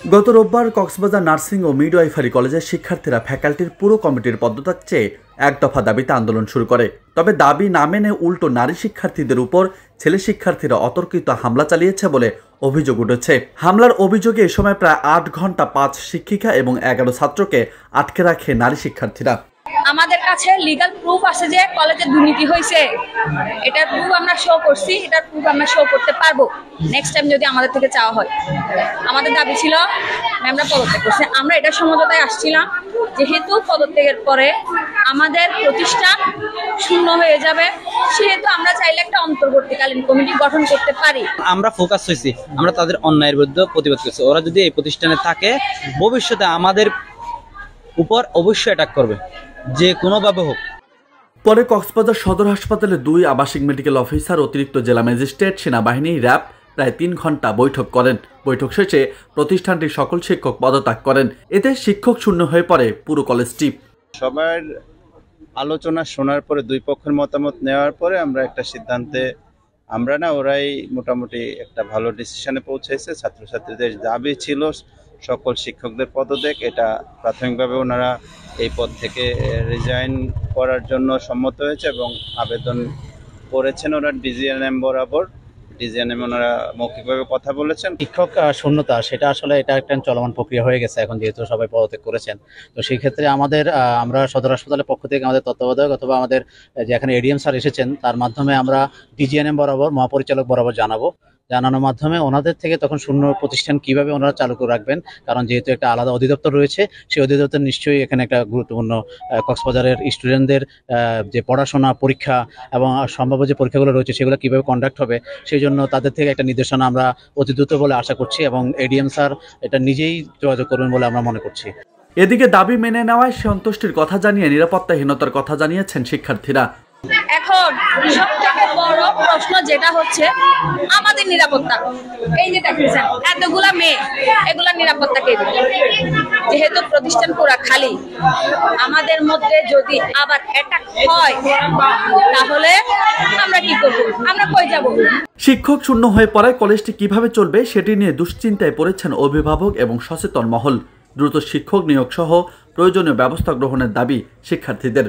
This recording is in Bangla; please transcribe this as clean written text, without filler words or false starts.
গত রোববার কক্সবাজার নার্সিং ও মিডওয়াইফারি কলেজের শিক্ষার্থীরা ফ্যাকাল্টির পুরো কমিটির পদত্যাগ চেয়ে এক দফা দাবিতে আন্দোলন শুরু করে। তবে দাবি না মেনে উল্টো নারী শিক্ষার্থীদের উপর ছেলে শিক্ষার্থীরা অতর্কিত হামলা চালিয়েছে বলে অভিযোগ উঠেছে। হামলার অভিযোগে এ সময় প্রায় ৮ ঘন্টা ৫ শিক্ষিকা এবং ১১ ছাত্রকে আটকে রাখে নারী শিক্ষার্থীরা। আমাদের কাছে লিগ্যাল প্রুফ আছে যে কলেজে দুর্নীতি হয়েছে, এটার প্রুফ আমরা শো করছি, এটার প্রুফ আমরা শো করতে পারবো নেক্সট টাইম যদি আমাদের থেকে চাওয়া হয়। আমাদের দাবি ছিল আমরা পদত্যাগ করছি। আমরা এটার সমঝোতায় আসছিলাম যেহেতু পদত্যাগের পরে আমাদের প্রতিষ্ঠান শূন্য হয়ে যাবে, সেহেতু আমরা চাইলে একটা অন্তর্বর্তীকালীন কমিটি গঠন করতে পারি। আমরা ফোকাস হয়েছি, আমরা তাদের অন্যায়ের বিরুদ্ধে প্রতিবাদ করছি। ওরা যদি এই প্রতিষ্ঠানে থাকে ভবিষ্যতে আমাদের উপর অবশ্যই অ্যাটাক করবে, যে কোনোভাবে হোক। পরে কক্সবাজার সদর হাসপাতালে 2 আবাসিক মেডিকেল অফিসার, অতিরিক্ত জেলা ম্যাজিস্ট্রেট, সেনাবাহিনী, র্যাব প্রায় 3 ঘন্টা বৈঠক করেন। বৈঠক শেষে প্রতিষ্ঠানটির সকল শিক্ষক পদত্যাগ করেন। এতে শিক্ষক শূন্য হয়ে পড়ে পুরো কলেজটি। সবার আলোচনা শোনার পরে 2 পক্ষের মতামত নেওয়ার পরে আমরা একটা সিদ্ধান্তে ওরাই মোটামুটি একটা ভালো ডিসিশনে পৌঁছেছে। ছাত্রছাত্রীদের দাবি ছিল সকল শিক্ষকদের পদত্যাগ। এটা প্রাথমিকভাবে ওনারা এই পদ থেকে রিজাইন করার জন্য সম্মত হয়েছে এবং আবেদন করেছেন ওরা ডিজিএনএম বরাবর। ডিজিএনএম ওনারা মৌখিকভাবে কথা বলেছেন। শিক্ষক শূন্যতা সেটা আসলে এটা একটা চলমান প্রক্রিয়া হয়ে গেছে এখন, যেহেতু সবাই পদত্যাগ করেছেন। তো সেই ক্ষেত্রে আমরা সদর হাসপাতালের পক্ষ থেকে আমাদের তত্ত্বাবধায়ক অথবা আমাদের যে এখানে এডিএম স্যার এসেছেন তার মাধ্যমে আমরা ডিজিএনএম বরাবর, মহাপরিচালক বরাবর জানানোর মাধ্যমে ওনাদের থেকে তখন শূন্য প্রতিষ্ঠান কিভাবে ওনারা চালু করে রাখবেন, কারণ যেহেতু একটা আলাদা অধিদপ্তর রয়েছে, সেই অধিদপ্তর নিশ্চয়ই এখানে একটা গুরুত্বপূর্ণ কক্সবাজারের স্টুডেন্টদের যে পড়াশোনা, পরীক্ষা এবং সম্ভাব্য যে পরীক্ষাগুলো রয়েছে সেগুলো কিভাবে কন্ডাক্ট হবে, সেই জন্য তাদের থেকে একটা নির্দেশনা আমরা অতি দ্রুত বলে আশা করছি এবং এডিএম স্যার এটা নিজেই যোগাযোগ করবেন বলে আমরা মনে করছি। এদিকে দাবি মেনে নেওয়ায় সন্তুষ্টির কথা জানিয়ে নিরাপত্তাহীনতার কথা জানিয়েছেন শিক্ষার্থীরা। এখন সবথেকে বড় প্রশ্ন যেটা হচ্ছে আমাদের নিরাপত্তা। এই যে দেখেছেন এতগুলা মেয়ে, এগুলা নিরাপত্তা কে দিবে? যেহেতু প্রতিষ্ঠান পুরা খালি, আমাদের মধ্যে যদি আবার অ্যাটাক হয় তাহলে আমরা কি করব? আমরা কই যাব? শিক্ষক শূন্য হয়ে পড়ায় কলেজটি কিভাবে চলবে সেটি নিয়ে দুশ্চিন্তায় পড়েছেন অভিভাবক এবং সচেতন মহল। দ্রুত শিক্ষক নিয়োগ সহ প্রয়োজনীয় ব্যবস্থা গ্রহণের দাবি শিক্ষার্থীদের।